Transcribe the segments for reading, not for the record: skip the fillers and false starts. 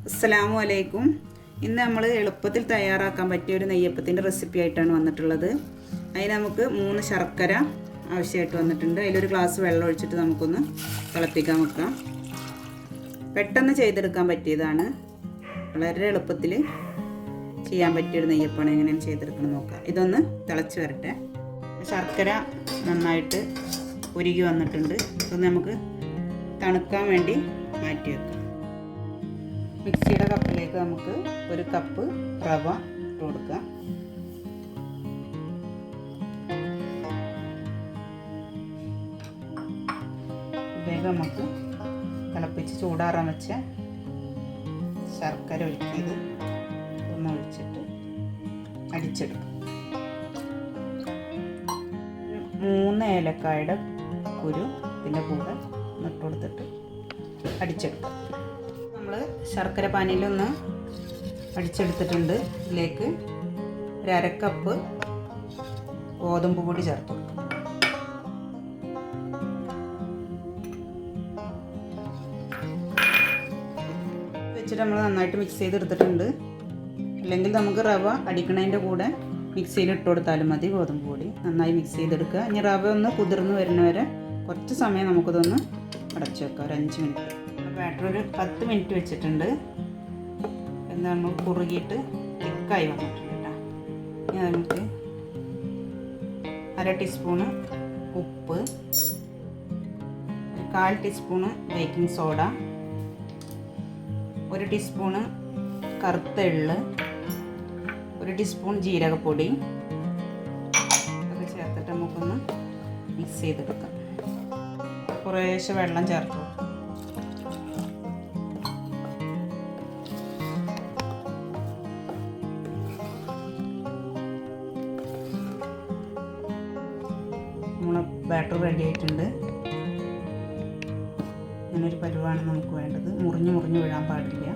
അസ്സലാമു അലൈക്കും. ഇന്ന് നമ്മൾ എളുപ്പത്തിൽ തയ്യാറാക്കാൻ പറ്റിയ ഒരു നെയ്യപ്പത്തിൻ്റെ റെസിപ്പി ആയിട്ടാണ് വന്നിട്ടുള്ളത്. അതിന് നമുക്ക് 3 ശർക്കര ആവശ്യമായിട്ട് വന്നിട്ടുണ്ട്. അതിലൊരു ഗ്ലാസ് വെള്ളം ഒഴിച്ചിട്ട് നമുക്കൊന്ന് തിളപ്പിക്കാൻ വെക്കാം. പെട്ടെന്ന് ചെയ്തെടുക്കാൻ പറ്റിയതാണ്. വളരെ എളുപ്പത്തിൽ ചെയ്യാൻ പറ്റിയൊരു നെയ്യപ്പമാണ്. എങ്ങനെയാണ് ചെയ്തെടുക്കണം നോക്കാം. ഇതൊന്ന് തിളച്ച് വരട്ടെ. ശർക്കര നന്നായിട്ട് ഉരുകി വന്നിട്ടുണ്ട്. ഇതൊന്ന് നമുക്ക് തണുക്കാൻ വേണ്ടി മാറ്റി വെക്കാം. മിക്സിയുടെ കപ്പിലേക്ക് നമുക്ക് 1 കപ്പ് റവ ഇട്ട് കൊടുക്കാം. വേഗം നമുക്ക് തിളപ്പിച്ച് ചൂടാറാൻ വെച്ച ശർക്കര ഒഴിക്കിയത് ഒന്ന് ഒഴിച്ചിട്ട് അടിച്ചെടുക്കാം. 3 ഏലക്കായുടെ കുരു ഇതിൻ്റെ കൂടെ ഇട്ട് കൊടുത്തിട്ട് അടിച്ചെടുക്കാം. നമ്മൾ ശർക്കര പാനിയിലൊന്ന് അടിച്ചെടുത്തിട്ടുണ്ട്. ഇതിലേക്ക് 1/2 കപ്പ് ഗോതമ്പ് പൊടി ചേർത്ത് കൊടുക്കാം. വെച്ചിട്ട് നമ്മൾ നന്നായിട്ട് മിക്സ് ചെയ്തെടുത്തിട്ടുണ്ട്. അല്ലെങ്കിൽ നമുക്ക് റവ അടിക്കണതിൻ്റെ കൂടെ മിക്സിയിൽ ഇട്ട് കൊടുത്താലും മതി. ഗോതമ്പ് പൊടി നന്നായി മിക്സ് ചെയ്തെടുക്കുക. ഇനി റവ ഒന്ന് കുതിർന്ന് വരുന്നവരെ കുറച്ച് സമയം നമുക്കിതൊന്ന് അടച്ചു വെക്കാം. ഒരു 5 മിനിറ്റ്. ബാറ്റർ ഒരു 10 മിനിറ്റ് വെച്ചിട്ടുണ്ട്. എന്താ നമ്മൾ കുറുകിയിട്ട് തിക്കായി വന്നിട്ടുണ്ട് കേട്ടോ. ഇനി നമുക്ക് 1/2 ടീസ്പൂണ് ഉപ്പ്, 1/4 ടീസ്പൂണ് ബേക്കിംഗ് സോഡ, 1 ടീസ്പൂണ് കറുത്ത എള്ള്, 1 ടീസ്പൂൺ ജീരകപ്പൊടി ഒക്കെ ചേർത്തിട്ട് നമുക്കൊന്ന് മിക്സ് ചെയ്തെടുക്കാം. കുറേശ്ശെ വെള്ളം ചേർത്ത് നമ്മളെ ബാറ്റർ റെഡി ആയിട്ടുണ്ട്. ഇങ്ങനൊരു പരുവാണ് നമുക്ക് വേണ്ടത്. മുറിഞ്ഞ് വീഴാൻ പാടില്ല.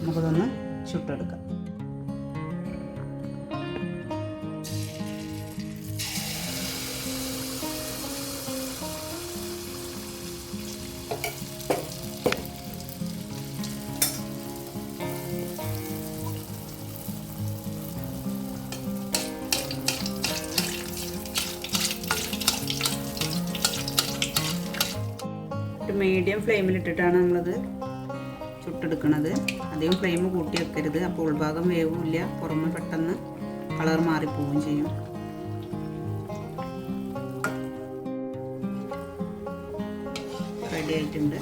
നമുക്കതൊന്ന് ചുട്ടെടുക്കാം. മീഡിയം ഫ്ലെയിമിലിട്ടിട്ടാണ് നമ്മളത് ചുട്ടെടുക്കുന്നത്. അധികം ഫ്ലെയിം കൂട്ടി വെക്കരുത്. അപ്പോൾ ഉൾഭാഗം വേവില്ല, പുറമെ പെട്ടെന്ന് കളർ മാറിപ്പോവുകയും ചെയ്യും. റെഡി ആയിട്ടുണ്ട്.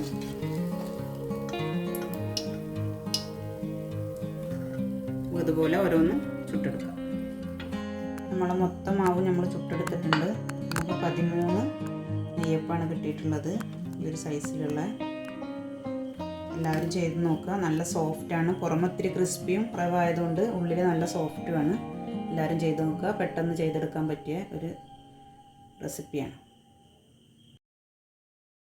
ഇതുപോലെ ഓരോന്ന് ചുട്ടെടുക്കാം. നമ്മളെ മൊത്തം മാവ് നമ്മൾ ചുട്ടെടുത്തിട്ടുണ്ട്. നമുക്ക് 13 നെയ്യപ്പാണ് കിട്ടിയിട്ടുള്ളത്. ഈ ഒരു സൈസിലുള്ള. എല്ലാവരും ചെയ്ത് നോക്കുക. നല്ല സോഫ്റ്റാണ്. പുറമെ ഇത്തിരി ക്രിസ്പിയും റവ ആയതുകൊണ്ട് ഉള്ളിൽ നല്ല സോഫ്റ്റുമാണ്. എല്ലാവരും ചെയ്ത് നോക്കുക. പെട്ടെന്ന് ചെയ്തെടുക്കാൻ പറ്റിയ ഒരു റെസിപ്പിയാണ്.